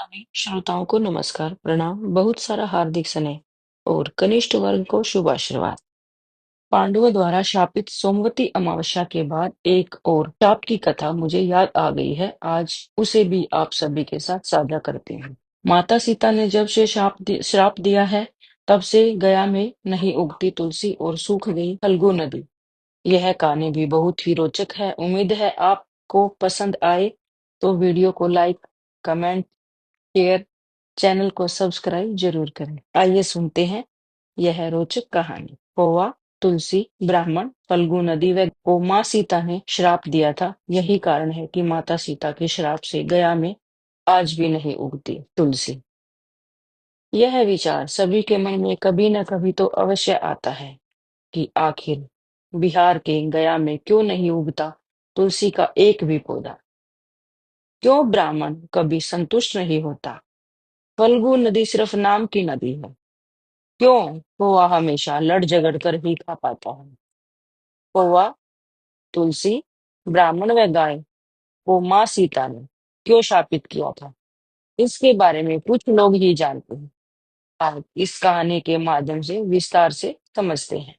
सभी श्रोताओं को नमस्कार, प्रणाम, बहुत सारा हार्दिक स्नेह और कनिष्ठ वर्ग को शुभ आशीर्वाद। पांडवों द्वारा शापित सोमवती अमावस्या के बाद एक और शाप की कथा मुझे याद आ गई है। आज उसे भी आप सभी के साथ साझा करती हूँ। माता सीता ने जब से श्राप दिया है, तब से गया में नहीं उगती तुलसी और सूख गई फल्गु नदी। यह कहानी भी बहुत ही रोचक है। उम्मीद है आपको पसंद आए, तो वीडियो को लाइक, कमेंट, शेयर, चैनल को सब्सक्राइब जरूर करें। आइए सुनते हैं यह रोचक कहानी। कौवा, तुलसी, ब्राह्मण, फल्गु नदी व को माँ सीता ने श्राप दिया था। यही कारण है कि माता सीता के श्राप से गया में आज भी नहीं उगती तुलसी। यह विचार सभी के मन में कभी न कभी तो अवश्य आता है कि आखिर बिहार के गया में क्यों नहीं उगता तुलसी का एक भी पौधा। क्यों ब्राह्मण कभी संतुष्ट नहीं होता। फल्गु नदी सिर्फ नाम की नदी है। क्यों कौवा हमेशा लड़ झगड़ कर ही खा पाता है। कौवा, तुलसी, ब्राह्मण व गाय को माँ सीता ने क्यों शापित किया था, इसके बारे में कुछ लोग ही जानते हैं। आज इस कहानी के माध्यम से विस्तार से समझते हैं।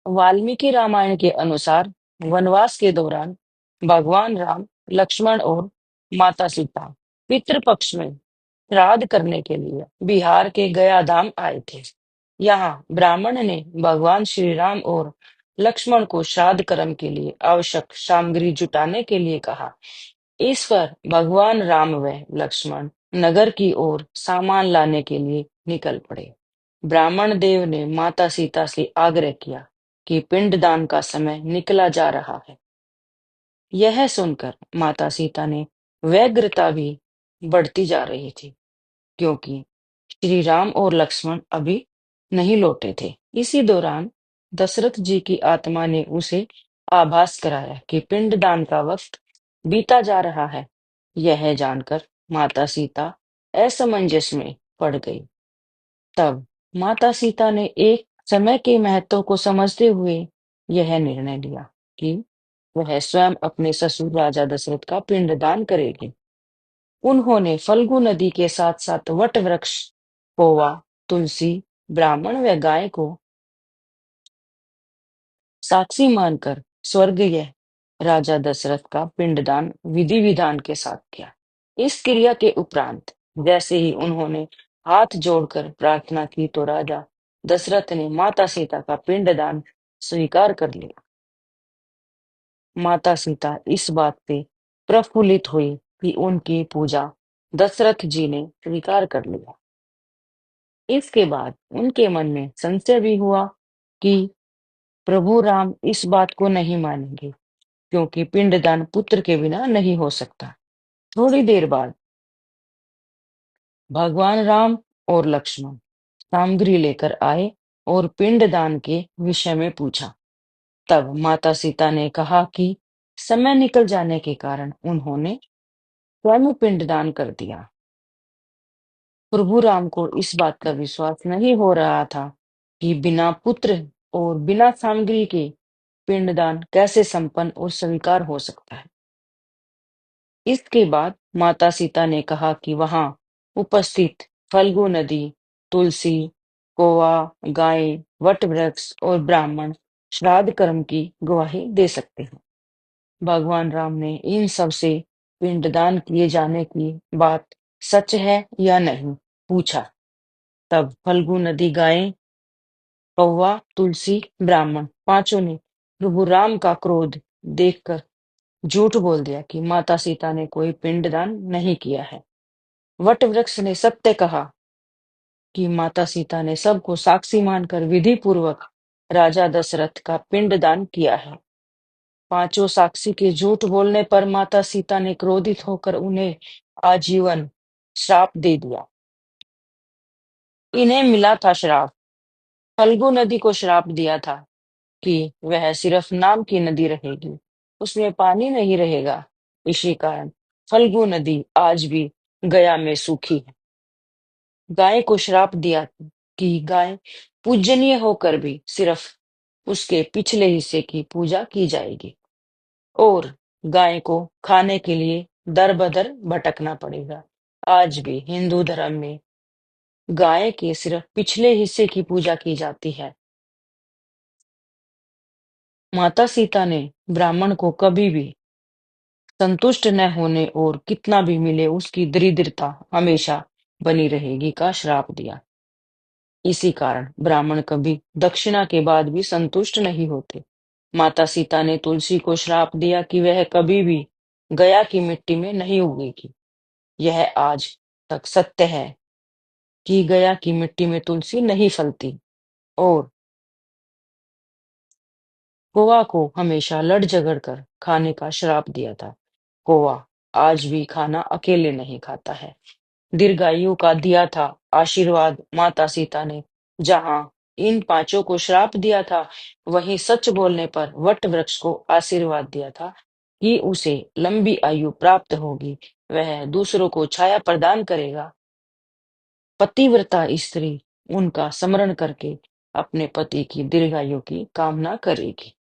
वाल्मीकि रामायण के अनुसार वनवास के दौरान भगवान राम, लक्ष्मण और माता सीता पितृपक्ष में श्राद्ध करने के लिए बिहार के गया धाम आए थे। यहाँ ब्राह्मण ने भगवान श्री राम और लक्ष्मण को श्राद्ध कर्म के लिए आवश्यक सामग्री जुटाने के लिए कहा। इस पर भगवान राम व लक्ष्मण नगर की ओर सामान लाने के लिए निकल पड़े। ब्राह्मण देव ने माता सीता से आग्रह किया कि पिंडदान का समय निकला जा रहा है। यह सुनकर माता सीता ने व्यग्रता भी बढ़ती जा रही थी, क्योंकि श्री राम और लक्ष्मण अभी नहीं लौटे थे। इसी दौरान दशरथ जी की आत्मा ने उसे आभास कराया कि पिंडदान का वक्त बीता जा रहा है। यह जानकर माता सीता असमंजस में पड़ गई। तब माता सीता ने एक समय के महत्व को समझते हुए यह निर्णय लिया कि वह स्वयं अपने ससुर राजा दशरथ का पिंडदान करेगी। उन्होंने फल्गु नदी के साथ साथ वट वृक्ष, पौवा, तुलसी, ब्राह्मण व गाय को साक्षी मानकर स्वर्गीय राजा दशरथ का पिंडदान विधि विधान के साथ किया। इस क्रिया के उपरांत जैसे ही उन्होंने हाथ जोड़कर प्रार्थना की, तो राजा दशरथ ने माता सीता का पिंडदान स्वीकार कर लिया। माता सीता इस बात पे प्रफुल्लित हुई कि उनकी पूजा दशरथ जी ने स्वीकार कर लिया। इसके बाद उनके मन में संशय भी हुआ कि प्रभु राम इस बात को नहीं मानेंगे, क्योंकि पिंडदान पुत्र के बिना नहीं हो सकता। थोड़ी देर बाद भगवान राम और लक्ष्मण सामग्री लेकर आए और पिंडदान के विषय में पूछा। तब माता सीता ने कहा कि समय निकल जाने के कारण उन्होंने स्वयं पिंडदान कर दिया। प्रभु राम को इस बात का विश्वास नहीं हो रहा था कि बिना पुत्र और बिना सामग्री के पिंडदान कैसे संपन्न और स्वीकार हो सकता है। इसके बाद माता सीता ने कहा कि वहां उपस्थित फल्गु नदी, तुलसी, कौवा, गाय, वट वृक्ष और ब्राह्मण श्राद्ध कर्म की गवाही दे सकते हैं। भगवान राम ने इन सब से पिंडदान किए जाने की बात सच है या नहीं पूछा। तब फल्गु नदी, गाय, कौवा, तुलसी, ब्राह्मण पांचों ने प्रभु राम का क्रोध देखकर झूठ बोल दिया कि माता सीता ने कोई पिंडदान नहीं किया है। वट वृक्ष ने सत्य कहा कि माता सीता ने सबको साक्षी मानकर विधि पूर्वक राजा दशरथ का पिंडदान किया है। पांचों साक्षी के झूठ बोलने पर माता सीता ने क्रोधित होकर उन्हें आजीवन श्राप दे दिया। इन्हें मिला था श्राप। फल्गु नदी को श्राप दिया था कि वह सिर्फ नाम की नदी रहेगी, उसमें पानी नहीं रहेगा। इसी कारण फल्गु नदी आज भी गया में सूखी है। गाय को श्राप दिया कि गाय पूजनीय होकर भी सिर्फ उसके पिछले हिस्से की पूजा की जाएगी और गाय को खाने के लिए दर बदर भटकना पड़ेगा। आज भी हिंदू धर्म में गाय के सिर्फ पिछले हिस्से की पूजा की जाती है। माता सीता ने ब्राह्मण को कभी भी संतुष्ट न होने और कितना भी मिले उसकी दरिद्रता हमेशा बनी रहेगी का श्राप दिया। इसी कारण ब्राह्मण कभी दक्षिणा के बाद भी संतुष्ट नहीं होते। माता सीता ने तुलसी को श्राप दिया कि वह कभी भी गया की मिट्टी में नहीं उगेगी। यह आज तक सत्य है कि गया की मिट्टी में तुलसी नहीं फलती। और कौवा को हमेशा लड़ झगड़ कर खाने का श्राप दिया था। कौवा आज भी खाना अकेले नहीं खाता है। दीर्घायु का दिया था आशीर्वाद माता सीता ने। जहां इन पांचों को श्राप दिया था, वहीं सच बोलने पर वट वृक्ष को आशीर्वाद दिया था कि उसे लंबी आयु प्राप्त होगी, वह दूसरों को छाया प्रदान करेगा। पतिव्रता स्त्री उनका स्मरण करके अपने पति की दीर्घायु की कामना करेगी।